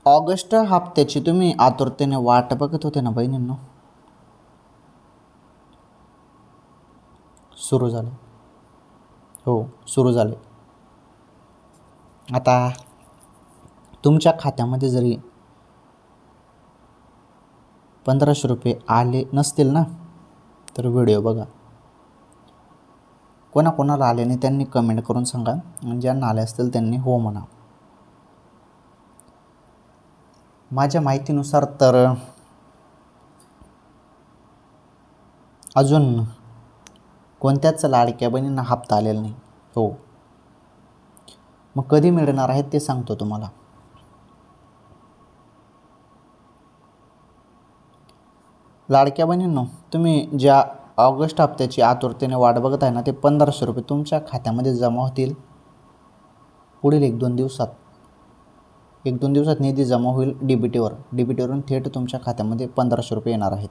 August हप्त्याची तुम्ही आतुरतेने वाट बघत होते ना बहिणींनो, सुरू झाले. हो, सुरू झाले. आता तुमच्या खात्यामध्ये जरी 1500 रुपये आले नसतील ना, तर व्हिडिओ बघा. कोणाकोणाला आले नाही त्यांनी कमेंट करून सांगा, आणि ज्यांना आले असतील त्यांनी हो म्हणा. माझ्या माहितीनुसार तर अजून कोणत्याच लाडक्या बहिणींना हप्ता आलेला नाही. हो, मग कधी मिळणार आहेत ते सांगतो तुम्हाला. लाडक्या बहिणींनो, तुम्ही ज्या ऑगस्ट हप्त्याची आतुरतेने वाट बघत आहे ना, ते 1500 रुपये तुमच्या खात्यामध्ये जमा होतील पुढील 1-2 दिवसात. 1-2 दिवसात निधी जमा होईल DBTवरून थेट तुमच्या खात्यामध्ये 1500 रुपये येणार आहेत.